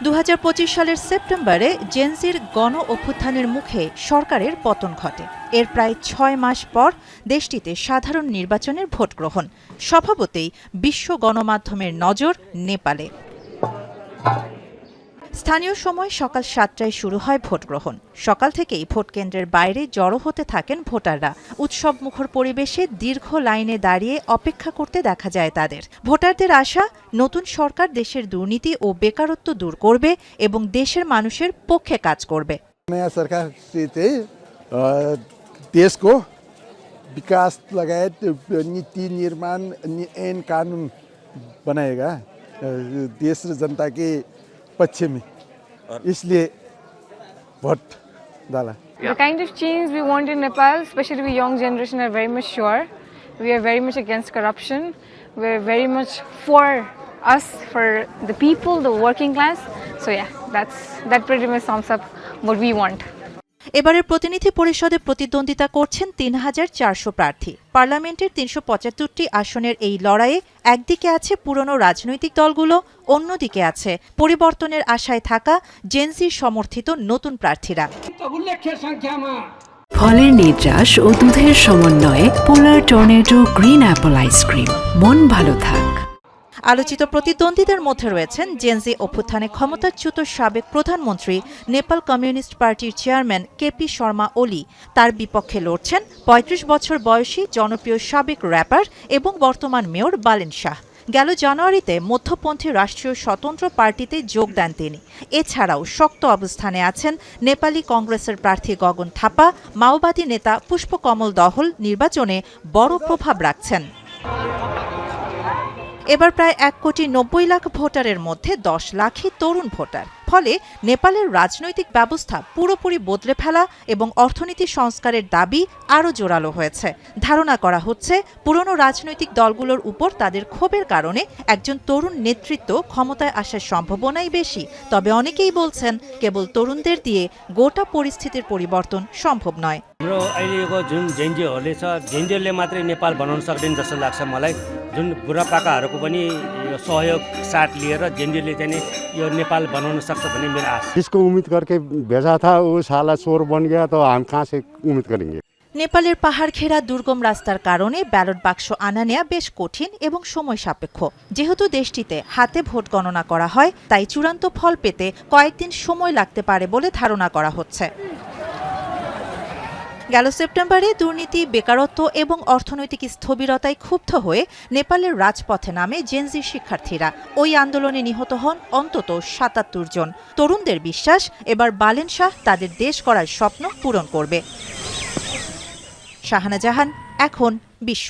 2025 সালের সেপ্টেম্বরে জেনজির গণ অভ্যুত্থানের মুখে সরকারের পতন ঘটে। এর প্রায় 6 মাস পর দেশটিতে সাধারণ নির্বাচনের ভোট গ্রহণ। স্বভাবতই বিশ্ব গণমাধ্যমের নজর নেপালে। স্থানীয় সময় সকাল 7টায় শুরু হয় ভোট গ্রহণ। সকাল থেকেই ভোট কেন্দ্রের বাইরে জড়ো হতে থাকেন ভোটাররা। উৎসবমুখর পরিবেশে দীর্ঘ লাইনে দাঁড়িয়ে অপেক্ষা করতে দেখা যায় তাদের। ভোটারদের আশা, নতুন সরকার দেশের দুর্নীতি ও বেকারত্ব দূর করবে এবং দেশের মানুষের পক্ষে কাজ করবে। नया सरकार चाहिँ देशको विकास लगायत नीति निर्माण ऐन कानून बनाएगा देश र जनता के पक्ष में, इसलिए vote डाला। The kind of change we want in Nepal, especially we young generation, are very much sure. We are very much against corruption. We are very much for us, for the people, the working class. So yeah, that pretty much sums up what we want. এবারের প্রতিনিধি পরিষদে প্রতিদ্বন্দ্বিতা করছেন ৩,৪০০ প্রার্থী। পার্লামেন্টের ৩৭৫টি আসনের এই লড়াইয়ে একদিকে আছে পুরনো রাজনৈতিক দলগুলো, অন্যদিকে আছে পরিবর্তনের আশায় থাকা জেনজি সমর্থিত নতুন প্রার্থীরা। ফলের নির্যাস ও দুধের সমন্বয়ে পোলার টর্নেডো গ্রিন অ্যাপল আইসক্রিম। মন ভালো থাক। আলোচিত প্রতিদ্বন্দ্বীদের মধ্যে রয়েছেন জেনজি অভ্যুত্থানে ক্ষমতাচ্যুত সাবেক প্রধানমন্ত্রী, নেপাল কমিউনিস্ট পার্টির চেয়ারম্যান কেপি শর্মা ওলি। তার বিপক্ষে লড়ছেন ৩৫ বছর বয়সী জনপ্রিয় সাবেক র্যাপার এবং বর্তমান মেয়র বালেন শাহ। গেল জানুয়ারিতে মধ্যপন্থী রাষ্ট্রীয় স্বতন্ত্র পার্টিতে যোগ দেন তিনি। এছাড়াও শক্ত অবস্থানে আছেন নেপালি কংগ্রেসের প্রার্থী গগন থাপা। মাওবাদী নেতা পুষ্পকমল দহল নির্বাচনে বড় প্রভাব রাখছেন। এবার প্রায় ১,৯০,০০,০০০ ভোটারের মধ্যে ১০ লাখই তরুণ ভোটার। ফলে নেপালের রাজনৈতিক ব্যবস্থা পুরোপুরি বদলে ফেলা এবং অর্থনীতি সংস্কারের দাবি আরও জোরালো হয়েছে। ধারণা করা হচ্ছে পুরনো রাজনৈতিক দলগুলোর উপর তাদের ক্ষোভের কারণে একজন তরুণ নেতৃত্ব ক্ষমতায় আসার সম্ভাবনাই বেশি। তবে অনেকেই বলছেন কেবল তরুণদের দিয়ে গোটা পরিস্থিতির পরিবর্তন সম্ভব নয়। हाम्रो अहिलेको जुन जेनजीहरूले छ, जेनजीहरूले मात्रै नेपाल बनाउन सक्दैन जस्तो लाग्छ मलाई। जुन बुढापाकाहरूको पनि यो सहयोग साथ लिएर जेनजीले चाहिँ यो नेपाल बनाउन सक्छ भन्ने मेरो आशा। जिसको उम्मीद करके भेजा था वो साला चोर बन गया तो हम कहाँ से उम्मीद करेंगे। নেপালের পাহাড় ঘেরা দুর্গম রাস্তার কারণে ব্যালট বাক্স আনা নেওয়া বেশ কঠিন এবং সময় সাপেক্ষ। যেহেতু দেশটিতে হাতে ভোট গণনা করা হয়, তাই চূড়ান্ত ফল পেতে কয়েকদিন সময় লাগতে পারে বলে ধারণা করা হচ্ছে। গেল সেপ্টেম্বরে দুর্নীতি, বেকারত্ব এবং অর্থনৈতিক স্থবিরতায় ক্ষুব্ধ হয়ে নেপালের রাজপথে নামে জেনজি শিক্ষার্থীরা। ওই আন্দোলনে নিহত হন অন্তত ৭৭ জন। তরুণদের বিশ্বাস, এবার বালেন শাহ তাদের দেশ করার স্বপ্ন পূরণ করবে। শাহানা জাহান, এখন বিশ্ব।